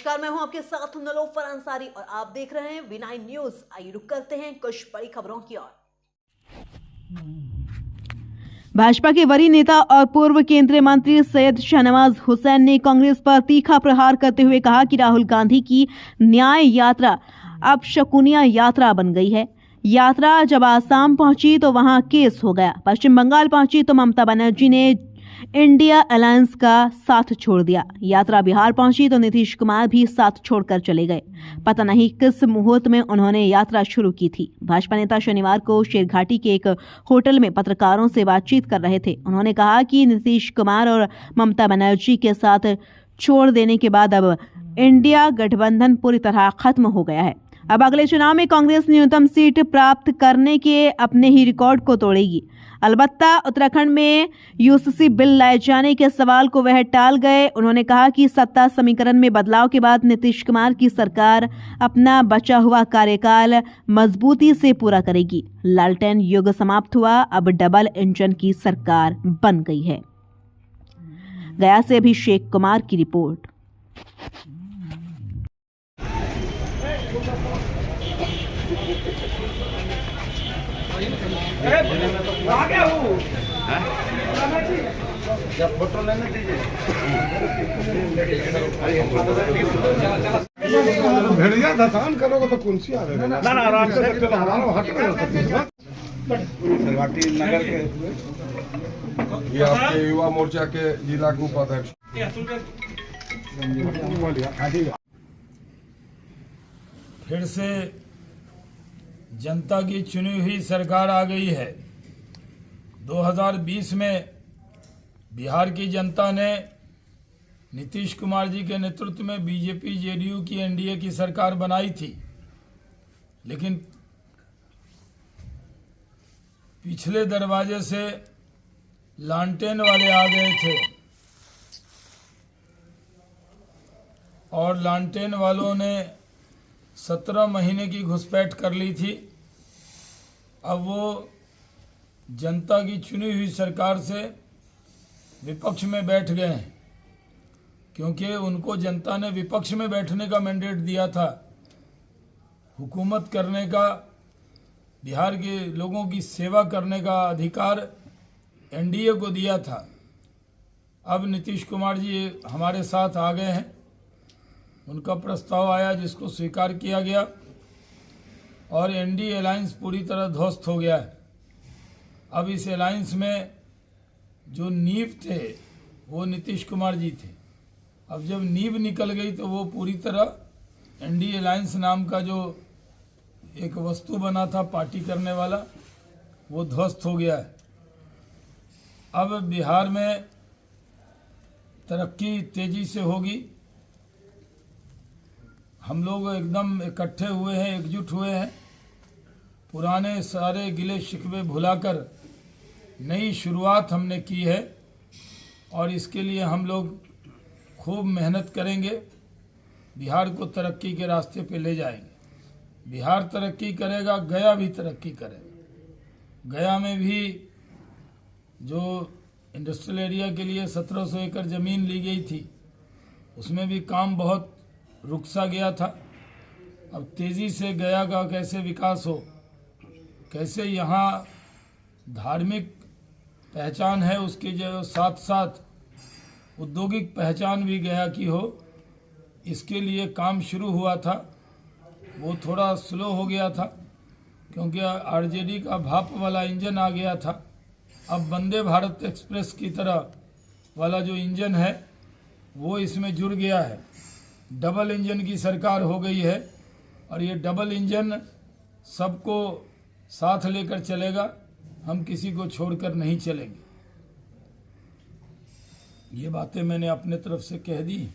नमस्कार, मैं हूं आपके साथ निलोफर अंसारी और आप देख रहे हैं V9 न्यूज। आइए रुक करते हैं कुछ बड़ी खबरों की ओर। भाजपा के वरीय नेता और पूर्व केंद्रीय मंत्री सैयद शाहनवाज हुसैन ने कांग्रेस पर तीखा प्रहार करते हुए कहा कि राहुल गांधी की न्याय यात्रा अब शकुनिया यात्रा बन गई है। यात्रा जब आसाम पहुंची तो वहां केस हो गया, पश्चिम बंगाल पहुंची तो ममता बनर्जी ने इंडिया अलायंस का साथ छोड़ दिया, यात्रा बिहार पहुंची तो नीतीश कुमार भी साथ छोड़कर चले गए। पता नहीं किस मुहूर्त में उन्होंने यात्रा शुरू की थी। भाजपा नेता शनिवार को शेरघाटी के एक होटल में पत्रकारों से बातचीत कर रहे थे। उन्होंने कहा कि नीतीश कुमार और ममता बनर्जी के साथ छोड़ देने के बाद अब इंडिया गठबंधन पूरी तरह खत्म हो गया है। अब अगले चुनाव में कांग्रेस न्यूनतम सीट प्राप्त करने के अपने ही रिकॉर्ड को तोड़ेगी। अलबत्ता उत्तराखंड में यूसीसी बिल लाए जाने के सवाल को वह टाल गए। उन्होंने कहा कि सत्ता समीकरण में बदलाव के बाद नीतीश कुमार की सरकार अपना बचा हुआ कार्यकाल मजबूती से पूरा करेगी। लालटेन युग समाप्त हुआ, अब डबल इंजन की सरकार बन गई है। गया से अभिषेक कुमार की रिपोर्ट। जब फोटो लेने दीजिए भेड़िया धसान करोगे तो कौन सी आ रही है ना आराम से शेरघाटी नगर के ये आपके युवा मोर्चा के जिला के उपाध्यक्ष। फिर से जनता की चुनी हुई सरकार आ गई है। 2020 में बिहार की जनता ने नीतीश कुमार जी के नेतृत्व में बीजेपी जेडीयू की एनडीए की सरकार बनाई थी, लेकिन पिछले दरवाजे से लालटेन वाले आ गए थे और लालटेन वालों ने 17 महीने की घुसपैठ कर ली थी। अब वो जनता की चुनी हुई सरकार से विपक्ष में बैठ गए हैं, क्योंकि उनको जनता ने विपक्ष में बैठने का मैंडेट दिया था। हुकूमत करने का, बिहार के लोगों की सेवा करने का अधिकार एनडीए को दिया था। अब नीतीश कुमार जी हमारे साथ आ गए हैं, उनका प्रस्ताव आया जिसको स्वीकार किया गया और एनडीए अलायंस पूरी तरह ध्वस्त हो गया है। अब इस अलायंस में जो नींव थे वो नीतीश कुमार जी थे। अब जब नींव निकल गई तो वो पूरी तरह एनडीए अलायंस नाम का जो एक वस्तु बना था पार्टी करने वाला, वो ध्वस्त हो गया है। अब बिहार में तरक्की तेजी से होगी। हम लोग एकदम इकट्ठे हुए हैं, एकजुट हुए हैं। पुराने सारे गिले शिकवे भुलाकर नई शुरुआत हमने की है और इसके लिए हम लोग खूब मेहनत करेंगे। बिहार को तरक्की के रास्ते पे ले जाएंगे। बिहार तरक्की करेगा, गया भी तरक्की करेगा। गया में भी जो इंडस्ट्रियल एरिया के लिए 1700 एकड़ ज़मीन ली गई थी, उसमें भी काम बहुत रुक सा गया था। अब तेज़ी से गया का कैसे विकास हो, कैसे यहाँ धार्मिक पहचान है उसके जो साथ साथ औद्योगिक पहचान भी गया की हो, इसके लिए काम शुरू हुआ था। वो थोड़ा स्लो हो गया था क्योंकि आरजेडी का भाप वाला इंजन आ गया था। अब वंदे भारत एक्सप्रेस की तरह वाला जो इंजन है वो इसमें जुड़ गया है। डबल इंजन की सरकार हो गई है और ये डबल इंजन सबको साथ लेकर चलेगा। हम किसी को छोड़कर नहीं चलेंगे। ये बातें मैंने अपने तरफ से कह दी।